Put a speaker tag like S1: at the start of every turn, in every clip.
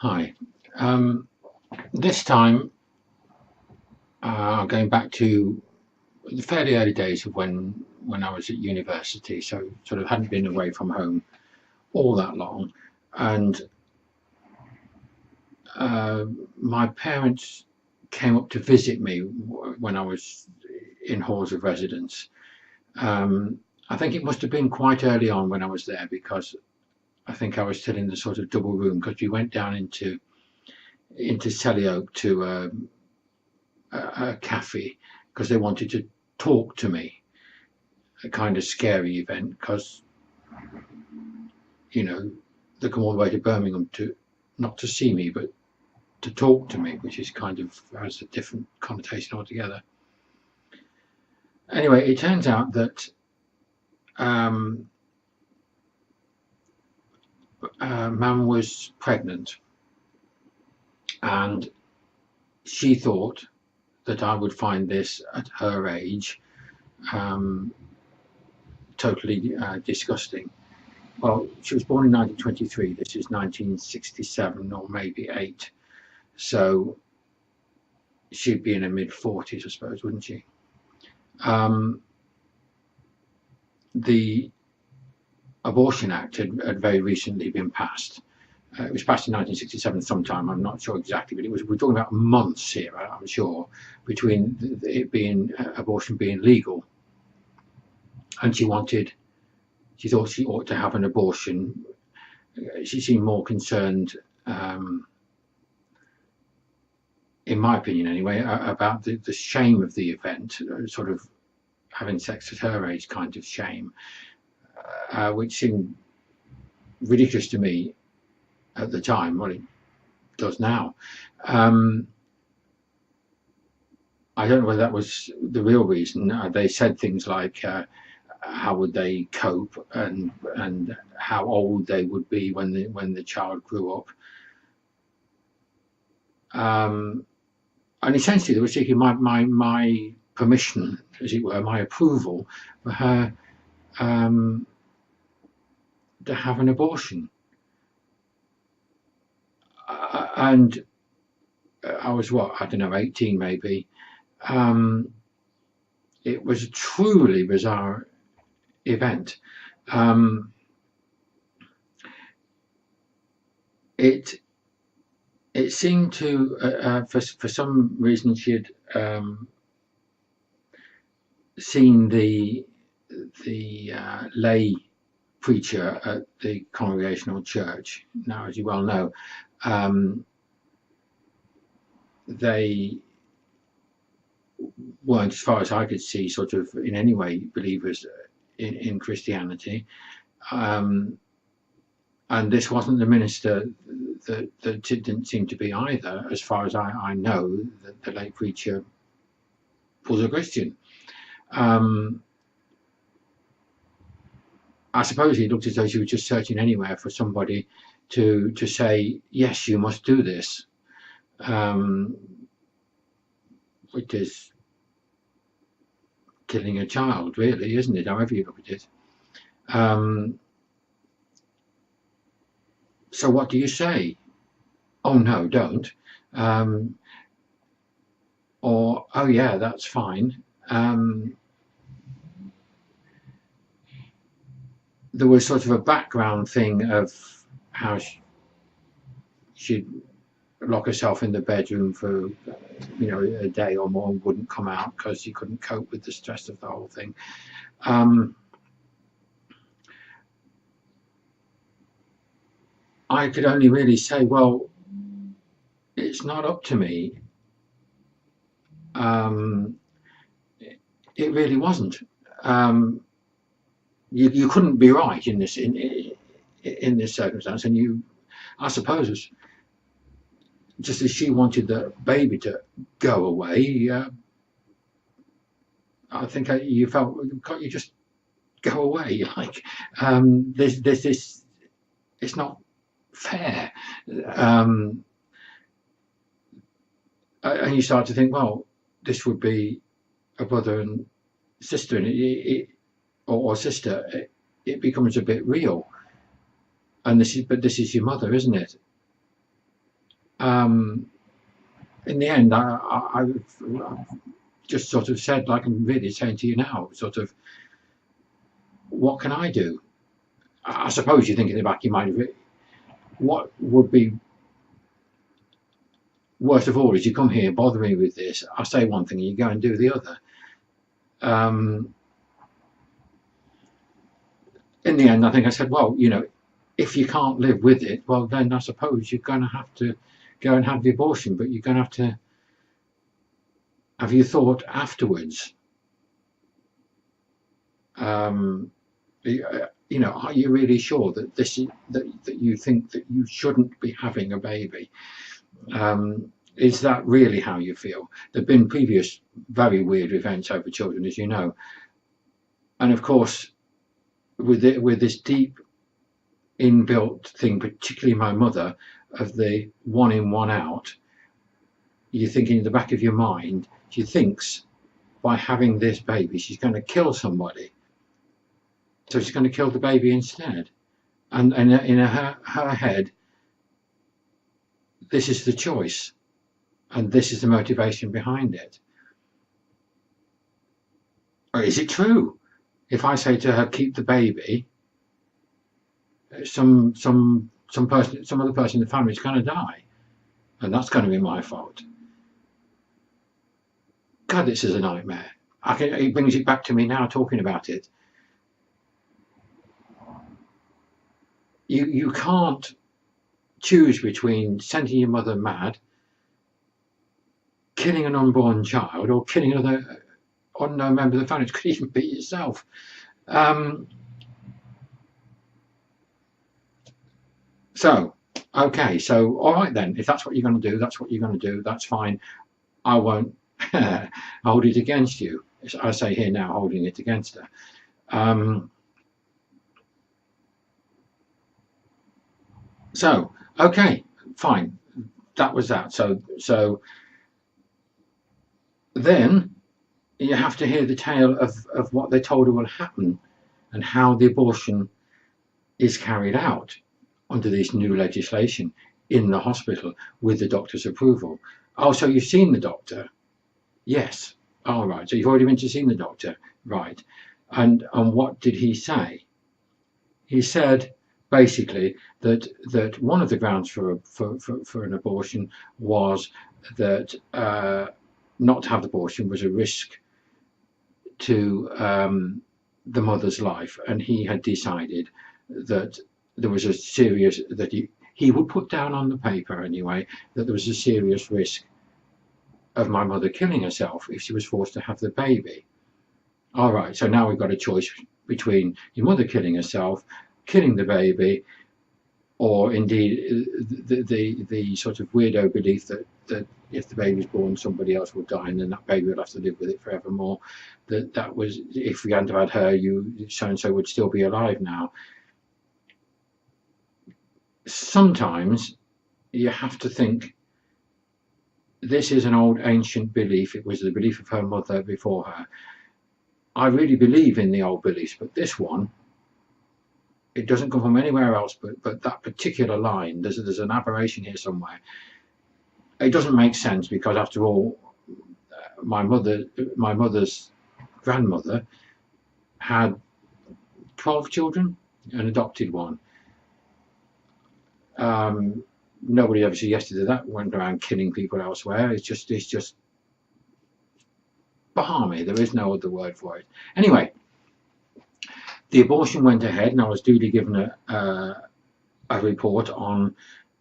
S1: Hi. This time, going back to the fairly early days of when I was at university, so sort of hadn't been away from home all that long, and uh, my parents came up to visit me when I was in halls of residence. Um, I think it must have been quite early on when I was there because I think I was still in the sort of double room because we went down into Selly Oak to a cafe because they wanted to talk to me. A kind of scary event because you know they come all the way to Birmingham to not to see me but to talk to me, which is kind of has a different connotation altogether. Anyway, it turns out that um, Mam was pregnant, and she thought that I would find this at her age totally disgusting. Well, she was born in 1923. This is 1967 or maybe 8. So she'd be in her mid-40s, I suppose, wouldn't she? Um, the Abortion Act had very recently been passed. It was passed in 1967 sometime, I'm not sure exactly, but we're talking about months here, I'm sure, between it being abortion being legal. And she thought she ought to have an abortion. She seemed more concerned, in my opinion anyway, about the shame of the event, sort of having sex at her age kind of shame, which seemed ridiculous to me at the time. Well, it does now. I don't know whether that was the real reason. They said things like how would they cope and how old they would be when the child grew up. And essentially they were seeking my permission, as it were, my approval for her to have an abortion. And I was I don't know, 18 maybe. It was a truly bizarre event. It seemed to for some reason she had seen the lay preacher at the Congregational Church. Now, as you well know, they weren't, as far as I could see, sort of in any way believers in Christianity. And this wasn't the minister that it didn't seem to be either, as far as I know. That the lay preacher was a Christian. I suppose he looked as though she was just searching anywhere for somebody to say, yes, you must do this, which is killing a child, really, isn't it? However you look at it. So what do you say? Oh no, don't. Or oh yeah, that's fine. There was sort of a background thing of how she'd lock herself in the bedroom for a day or more and wouldn't come out because she couldn't cope with the stress of the whole thing. I could only really say, well, it's not up to me. It really wasn't. You couldn't be right in this circumstance, and I suppose, just as she wanted the baby to go away, I think you felt, can't you just go away? Like this, it's not fair. And you start to think, well, this would be a brother and sister, and or sister. It becomes a bit real. And this is your mother, isn't it? in the end, I've just sort of said, like I'm really saying to you now, sort of, what can I do? I suppose you think in the back of your mind, what would be worst of all is you come here, bother me with this, I say one thing and you go and do the other. In the end, I think I said, well, you know, if you can't live with it, well, then I suppose you're going to have to go and have the abortion, but you're going to have you thought afterwards, you know, are you really sure that this is, that you think that you shouldn't be having a baby? Is that really how you feel? There have been previous very weird events over children, as you know, and of course, with this deep inbuilt thing, particularly my mother, of the one in, one out, you're thinking in the back of your mind, she thinks by having this baby she's going to kill somebody, so she's going to kill the baby instead, and in her head this is the choice and this is the motivation behind it. Or is it true? If I say to her, keep the baby, some other person in the family is going to die, and that's going to be my fault. God, this is a nightmare. It brings it back to me now talking about it. You can't choose between sending your mother mad, killing an unborn child, or killing another unknown member of the family. It could even be yourself. So, okay, so all right then, if that's what you're going to do, that's what you're going to do, that's fine. I won't hold it against you. I say here now, holding it against her. So, okay, fine, that was that. So then you have to hear the tale of what they told her will happen and how the abortion is carried out under this new legislation in the hospital with the doctor's approval. Oh, so you've seen the doctor? Yes. All right. So you've already been to see the doctor, right? And what did he say? He said basically that one of the grounds for an abortion was that not to have the abortion was a risk to the mother's life, and he had decided that there was a serious, that he would put down on the paper anyway, that there was a serious risk of my mother killing herself if she was forced to have the baby. All right, so now we've got a choice between your mother killing herself, killing the baby, or indeed the sort of weirdo belief that if the baby's born, somebody else will die, and then that baby will have to live with it forevermore. That was, if we hadn't had her, so and so would still be alive now. Sometimes you have to think, this is an old ancient belief. It was the belief of her mother before her. I really believe in the old beliefs, but this one, it doesn't come from anywhere else but that particular line. There's an aberration here somewhere. It doesn't make sense, because after all, my mother's grandmother had 12 children, an adopted one. Nobody ever said yes to that, went around killing people elsewhere. It's just balmy. There is no other word for it. Anyway, the abortion went ahead, and I was duly given a report on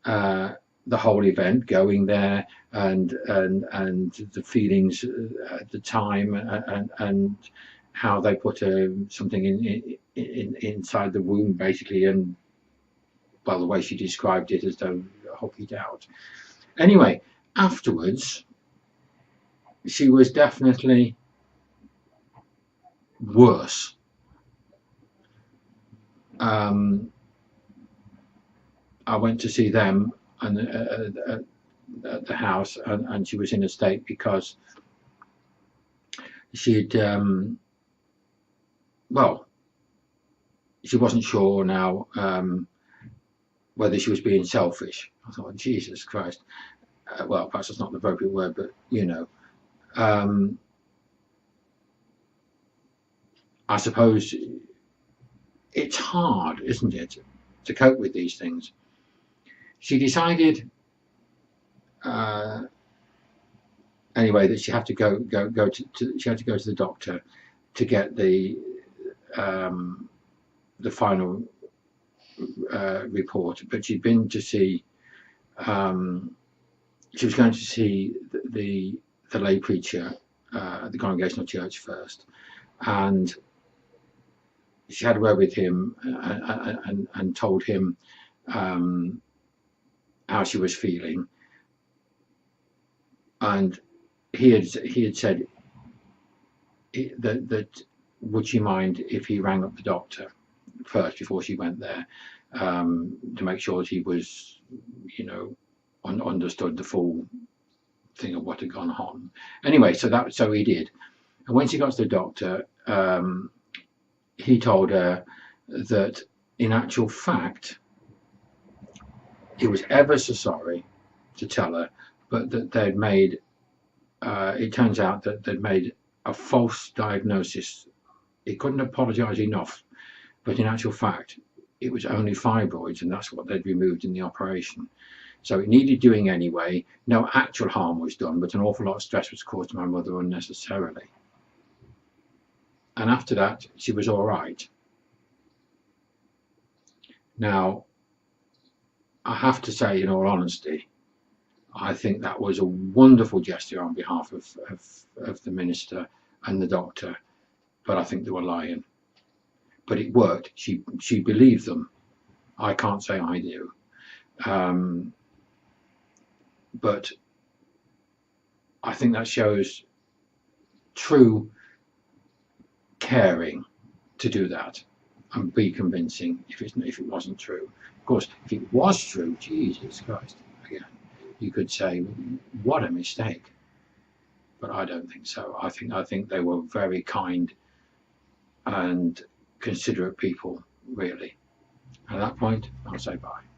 S1: the whole event, going there, and the feelings at the time, and how they put something inside the womb, basically, and by the way she described it, as though hook it out. Anyway, afterwards, she was definitely worse. I went to see them and at the house, and she was in a state because she'd well, she wasn't sure now whether she was being selfish. I thought, Jesus Christ. Well, perhaps that's not the appropriate word, but you know, I suppose it's hard, isn't it, to cope with these things. She decided anyway that she had to go to the doctor to get the final report. But she'd been to see. She was going to see the lay preacher at the Congregational Church first, and she had a word with him and told him how she was feeling, and he had said that would she mind if he rang up the doctor first before she went there, to make sure that he was, you know, understood the full thing of what had gone on. Anyway, so he did, and when she got to the doctor, he told her that in actual fact he was ever so sorry to tell her, but that they'd made it turns out that they'd made a false diagnosis. He couldn't apologise enough, but in actual fact it was only fibroids, and that's what they'd removed in the operation. So it needed doing anyway. No actual harm was done, but an awful lot of stress was caused to my mother unnecessarily. And after that, she was all right. Now, I have to say, in all honesty, I think that was a wonderful gesture on behalf of the minister and the doctor, but I think they were lying. But it worked. She believed them. I can't say I do. But I think that shows true caring to do that and be convincing if it wasn't true. Of course, if it was true, Jesus Christ, again, you could say, what a mistake. But I don't think so. I think they were very kind and considerate people, really. At that point, I'll say bye.